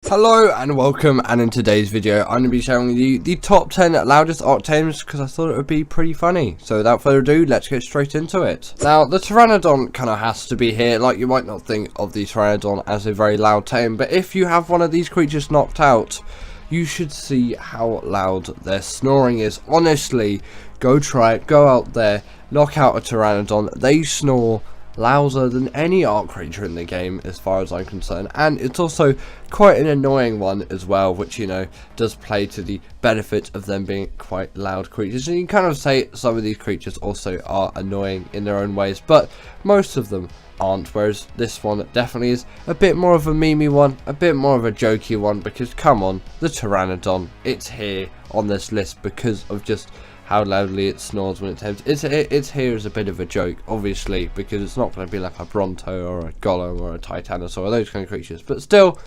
Hello and welcome, and in today's video I'm going to be showing you the top 10 loudest Ark tames because I thought it would be pretty funny. So without further ado, let's get straight into it. Now the pteranodon kind of has to be here. Like, you might not think of the pteranodon as a very loud tame, but if you have one of these creatures knocked out, you should see how loud their snoring is. Honestly, go try it, go out there, knock out a pteranodon. They snore louder than any Ark creature in the game as far as I'm concerned, and it's also quite an annoying one as well, which, you know, does play to the benefit of them being quite loud creatures. And you can kind of say some of these creatures also are annoying in their own ways, but most of them aren't, whereas this one definitely is a bit more of a memey one, a bit more of a jokey one, because come on, the pteranodon, it's here on this list because of just how loudly it snores when it tames. It's here as a bit of a joke, obviously, because it's not going to be like a Bronto or a Golem or a Titanosaur or those kind of creatures, but still,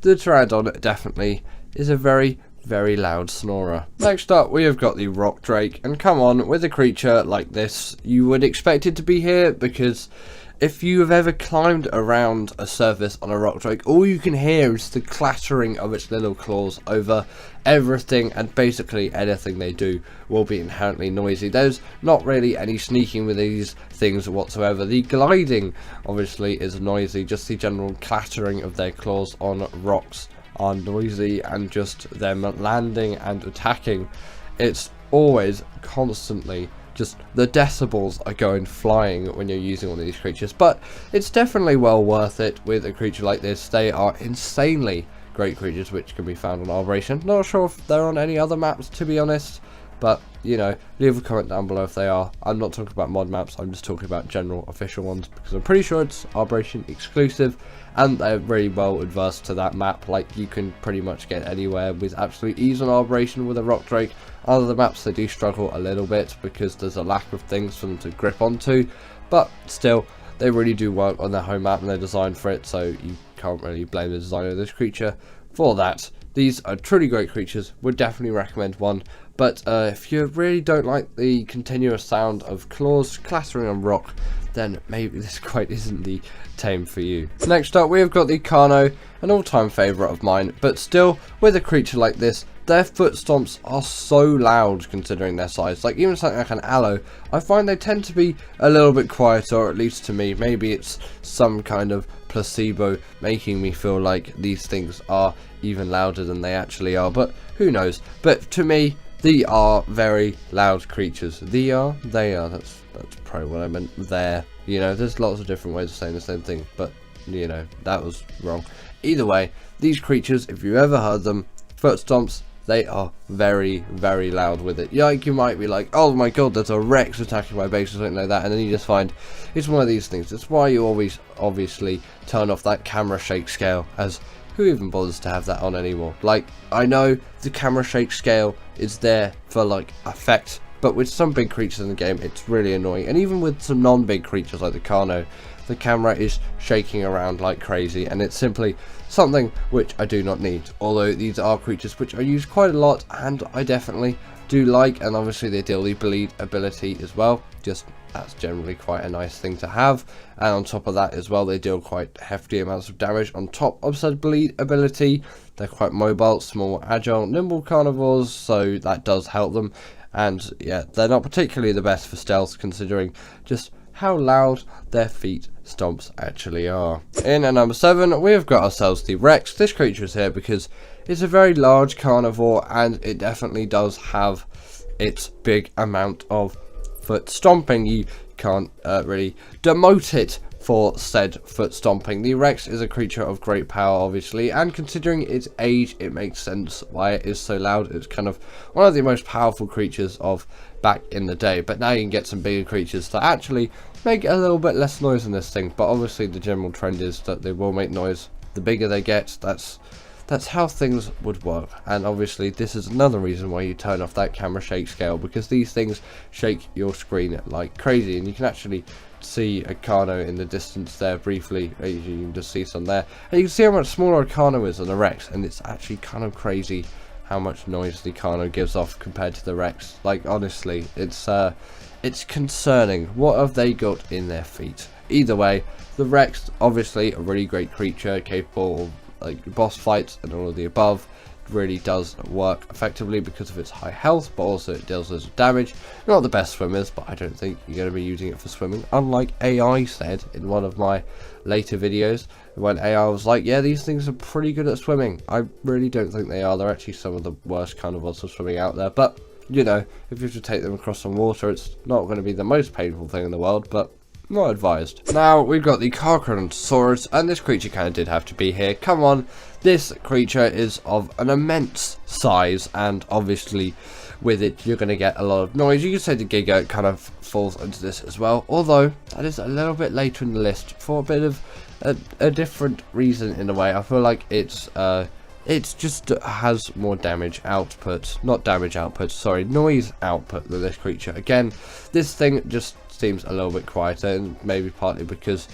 the pteranodon definitely is a very, very loud snorer. Next up, we have got the rock drake, and come on, with a creature like this, you would expect it to be here, because if you have ever climbed around a surface on a rock drake, all you can hear is the clattering of its little claws over everything, and basically anything they do will be inherently noisy. There's not really any sneaking with these things whatsoever. The gliding obviously is noisy, just the general clattering of their claws on rocks are noisy, and just them landing and attacking, it's always constantly just the decibels are going flying when you're using one of these creatures. But it's definitely well worth it with a creature like this. They are insanely great creatures which can be found on Arbration. Not sure if they're on any other maps, to be honest, but you know, leave a comment down below if they are. I'm not talking about mod maps, I'm just talking about general official ones, because I'm pretty sure it's Arbration exclusive and they're really well adverse to that map. Like, you can pretty much get anywhere with absolute ease on Arbration with a rock drake. Other maps they do struggle a little bit because there's a lack of things for them to grip onto, but still they really do work on their home map and they're designed for it, so you can't really blame the designer of this creature for that. These are truly great creatures, would definitely recommend one, but if you really don't like the continuous sound of claws clattering on rock, then maybe this quite isn't the tame for you. Next up, we have got the Carno, an all-time favourite of mine, but still, with a creature like this, their foot stomps are so loud considering their size. Like, even something like an aloe, I find they tend to be a little bit quieter, or at least to me. Maybe it's some kind of placebo making me feel like these things are even louder than they actually are, but who knows. But to me, they are very loud creatures. They are, that's probably what I meant there. You know, there's lots of different ways of saying the same thing, but you know, that was wrong. Either way, these creatures, if you ever heard them, foot stomps, they are very, very loud with it. Like, you might be like, oh my god, there's a Rex attacking my base or something like that, and then you just find it's one of these things. It's why you always obviously turn off that camera shake scale, as who even bothers to have that on anymore? Like, I know the camera shake scale is there for like effect, but with some big creatures in the game it's really annoying, and even with some non-big creatures like the Carno, the camera is shaking around like crazy, and it's simply something which I do not need. Although these are creatures which I use quite a lot and I definitely do like, and obviously they deal the bleed ability as well, just that's generally quite a nice thing to have. And on top of that as well, they deal quite hefty amounts of damage on top of said bleed ability. They're quite mobile, small, agile, nimble carnivores, so that does help them. And yeah, they're not particularly the best for stealth considering just how loud their feet stomps actually are. In at number 7, we have got ourselves the Rex. This creature is here because it's a very large carnivore, and it definitely does have its big amount of foot stomping. You can't really demote it for said foot stomping. The Rex is a creature of great power, obviously, and considering its age, it makes sense why it is so loud. It's kind of one of the most powerful creatures of back in the day, but now you can get some bigger creatures that actually make a little bit less noise in this thing. But obviously the general trend is that they will make noise the bigger they get. That's how things would work, and obviously this is another reason why you turn off that camera shake scale, because these things shake your screen like crazy. And you can actually see a Carno in the distance there briefly, you can just see some there, and you can see how much smaller a Carno is than a Rex, and it's actually kind of crazy how much noise the Carno gives off compared to the Rex. Like, honestly, it's concerning. What have they got in their feet? Either way, the Rex, obviously a really great creature, capable of like boss fights and all of the above, really does work effectively because of its high health, but also it deals loads of damage. Not the best swimmers, but I don't think you're going to be using it for swimming, unlike AI said in one of my later videos, when AI was like, yeah, these things are pretty good at swimming. I really don't think they are. They're actually some of the worst carnivores of swimming out there, but you know, if you have to take them across some water, it's not going to be the most painful thing in the world, but not advised. Now, we've got the carnosaurus, and this creature kind of did have to be here. Come on, this creature is of an immense size, and obviously with it, you're going to get a lot of noise. You could say the Giga kind of falls into this as well, although that is a little bit later in the list for a bit of a different reason in a way. I feel like it's just has more damage output, not damage output, sorry, noise output than this creature. Again, this thing just seems a little bit quieter, and maybe partly because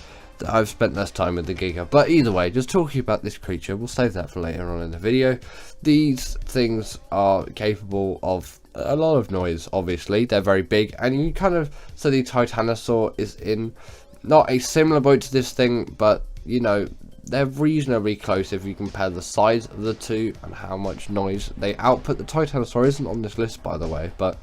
I've spent less time with the Giga. But either way, just talking about this creature, we'll save that for later on in the video. These things are capable of a lot of noise, obviously. They're very big, and you kind of, so the Titanosaur is in not a similar boat to this thing, but you know, they're reasonably close if you compare the size of the two and how much noise they output. The Titanosaur isn't on this list, by the way, but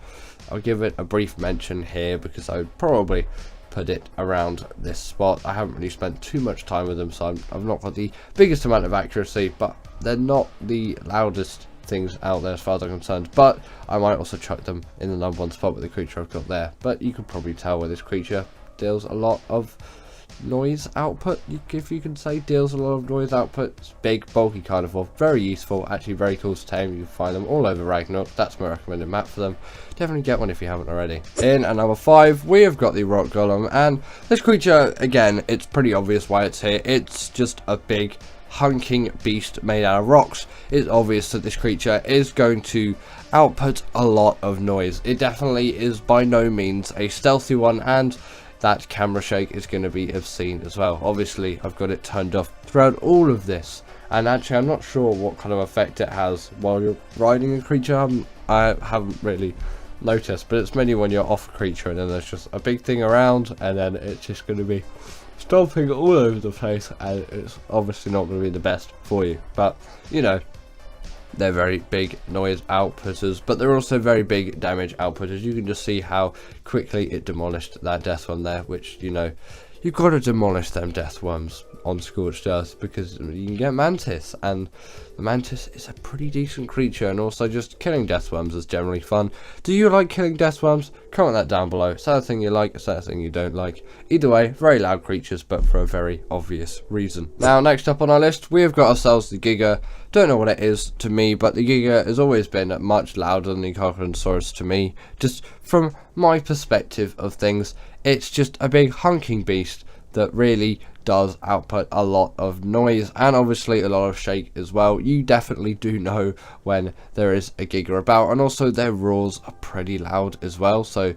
I'll give it a brief mention here because I would probably put it around this spot. I haven't really spent too much time with them, so I've not got the biggest amount of accuracy, but they're not the loudest things out there as far as I'm concerned. But I might also chuck them in the number 1 spot with the creature I've got there. But you can probably tell where this creature deals a lot of noise output, if you can say, deals a lot of noise output. It's big, bulky carnivore, very useful, actually very cool to tame. You can find them all over Ragnarok. That's my recommended map for them. Definitely get one if you haven't already. In at number 5, we have got the rock golem, and this creature, again, it's pretty obvious why it's here. It's just a big hunking beast made out of rocks. It's obvious that this creature is going to output a lot of noise. It definitely is by no means a stealthy one, and that camera shake is going to be obscene as well. Obviously, I've got it turned off throughout all of this, and actually I'm not sure what kind of effect it has while you're riding a creature. I haven't really noticed, but it's mainly when you're off a creature and then there's just a big thing around, and then it's just going to be stomping all over the place, and it's obviously not going to be the best for you. But you know, they're very big noise outputters, but they're also very big damage outputters. You can just see how quickly it demolished that death one there, which, you know, you've got to demolish them death worms on scorched earth because you can get mantis, and the mantis is a pretty decent creature, and also just killing death worms is generally fun. Do you like killing death worms? Comment that down below. Is that a thing you like? Is that a thing you don't like? Either way, very loud creatures, but for a very obvious reason. Now, next up on our list, we have got ourselves the Giga. Don't know what it is to me, but the Giga has always been much louder than the Carnosaurus to me. Just from my perspective of things, it's just a big hunking beast that really does output a lot of noise, and obviously a lot of shake as well. You definitely do know when there is a Giga about, and also their roars are pretty loud as well, so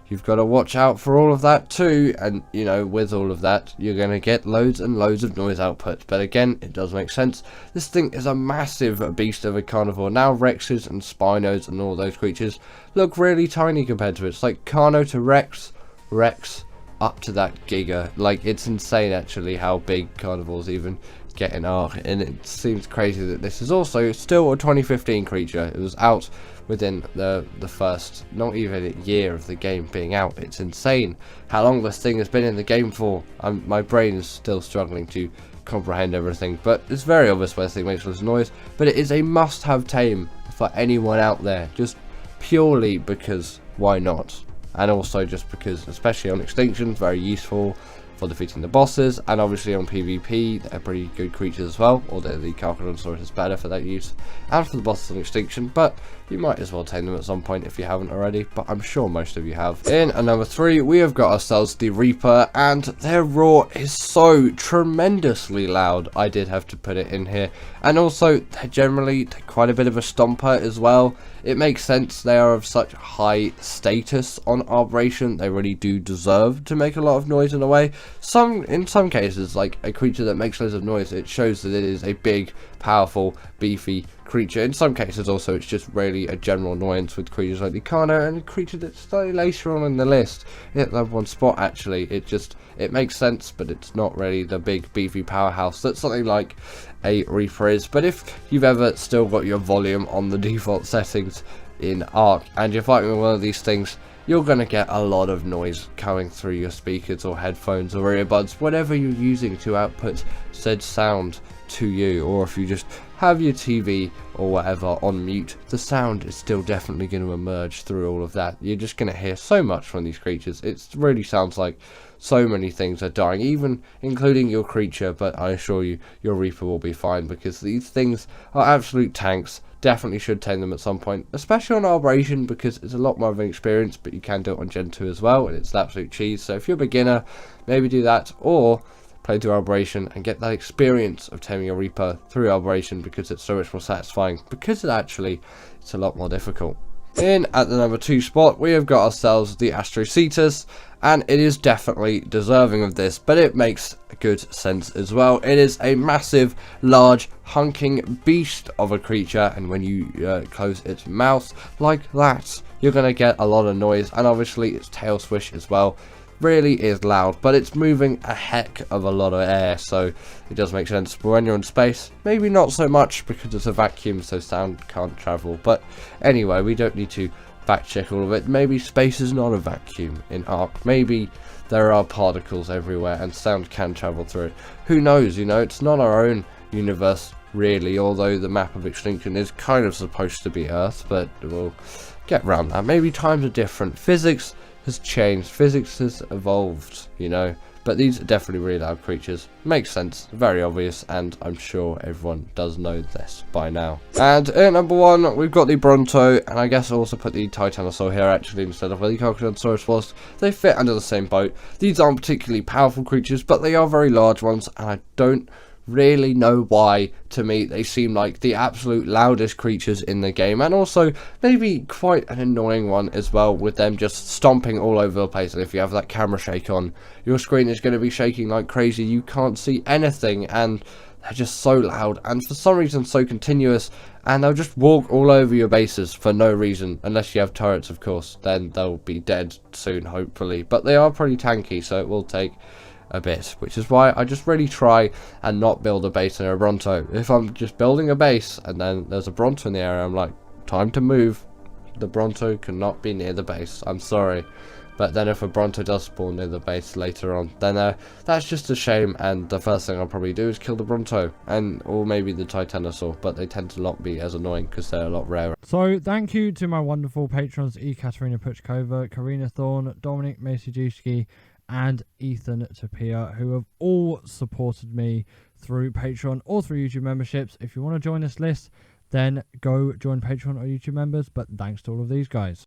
you've got to watch out for all of that too. And you know, with all of that, you're going to get loads and loads of noise output. But again, it does make sense. This thing is a massive beast of a carnivore. Now Rexes and Spinos and all those creatures look really tiny compared to it. It's like Carno to Rex, Rex up to that Giga. Like, it's insane actually how big carnivores even get in Ark, and it seems crazy that this is also still a 2015 creature. It was out within the first not even a year of the game being out. It's insane how long this thing has been in the game for. My brain is still struggling to comprehend everything, but it's very obvious why this thing makes lots of noise. But it is a must-have tame for anyone out there, just purely because why not? And also just because, especially on Extinction, very useful for defeating the bosses, and obviously on PvP, they're pretty good creatures as well, although the Carnosaurus is better for that use, and for the bosses on Extinction, but you might as well tame them at some point if you haven't already, but I'm sure most of you have. In at number 3, we have got ourselves the Reaper, and their roar is so tremendously loud. I did have to put it in here, and also they're quite a bit of a stomper as well. It makes sense, they are of such high status on Operation, they really do deserve to make a lot of noise in a way. in some cases, like a creature that makes loads of noise, it shows that it is a big, powerful, beefy creature. In some cases also it's just really a general annoyance with creatures like the carno, and a creature that's slightly later on in the list at that one spot. Actually, it makes sense, but it's not really the big beefy powerhouse that something like a Reaper is. But if you've ever still got your volume on the default settings in Ark and you're fighting with one of these things, you're going to get a lot of noise coming through your speakers or headphones or earbuds, whatever you're using to output said sound to you. Or if you just have your TV or whatever on mute, the sound is still definitely going to emerge through all of that. You're just going to hear so much from these creatures. It really sounds like so many things are dying, even including your creature, but I assure you, your Reaper will be fine, because these things are absolute tanks. Definitely should tame them at some point, especially on Arbration, because it's a lot more of an experience, but you can do it on Gen 2 as well, and it's absolute cheese. So if you're a beginner, maybe do that, or play through Arbration and get that experience of taming a Reaper through Arbration, because it's so much more satisfying, because it's a lot more difficult. In at the number 2 spot, we have got ourselves the Astroetus, and it is definitely deserving of this, but it makes good sense as well. It is a massive, large, hunking beast of a creature, and when you close its mouth like that, you're going to get a lot of noise, and obviously its tail swish as well really is loud, but it's moving a heck of a lot of air, so it does make sense. But when you're in space, maybe not so much, because it's a vacuum, so sound can't travel. But anyway, we don't need to fact check all of it. Maybe space is not a vacuum in Ark. Maybe there are particles everywhere and sound can travel through it. Who knows? You know, it's not our own universe really, although the map of extinction is kind of supposed to be Earth, but we'll get around that. Maybe times are different. Physics has changed, physics has evolved, you know, but these are definitely really loud creatures. Makes sense, very obvious, and I'm sure everyone does know this by now. And at number 1, we've got the Bronto, and I guess I'll also put the Titanosaur here actually instead of where the Carostosaurus was. They fit under the same boat. These aren't particularly powerful creatures, but they are very large ones, and I don't really know why. To me, they seem like the absolute loudest creatures in the game, and also maybe quite an annoying one as well, with them just stomping all over the place. And if you have that camera shake on, your screen is going to be shaking like crazy. You can't see anything, and they're just so loud, and for some reason so continuous, and they'll just walk all over your bases for no reason, unless you have turrets, of course. Then they'll be dead soon, hopefully, but they are pretty tanky, so it will take a bit, which is why I just really try and not build a base in a Bronto. If I'm just building a base and then there's a Bronto in the area, I'm like, time to move. The Bronto cannot be near the base, I'm sorry. But then if a Bronto does spawn near the base later on, then that's just a shame, and the first thing I'll probably do is kill the Bronto, or maybe the Titanosaur, but they tend to not be as annoying because they're a lot rarer. So thank you to my wonderful patrons Katerina Puchkova, Karina Thorne, Dominic Masijewski, and Ethan Tapia, who have all supported me through Patreon or through YouTube memberships. If you want to join this list, then go join Patreon or YouTube members, but thanks to all of these guys.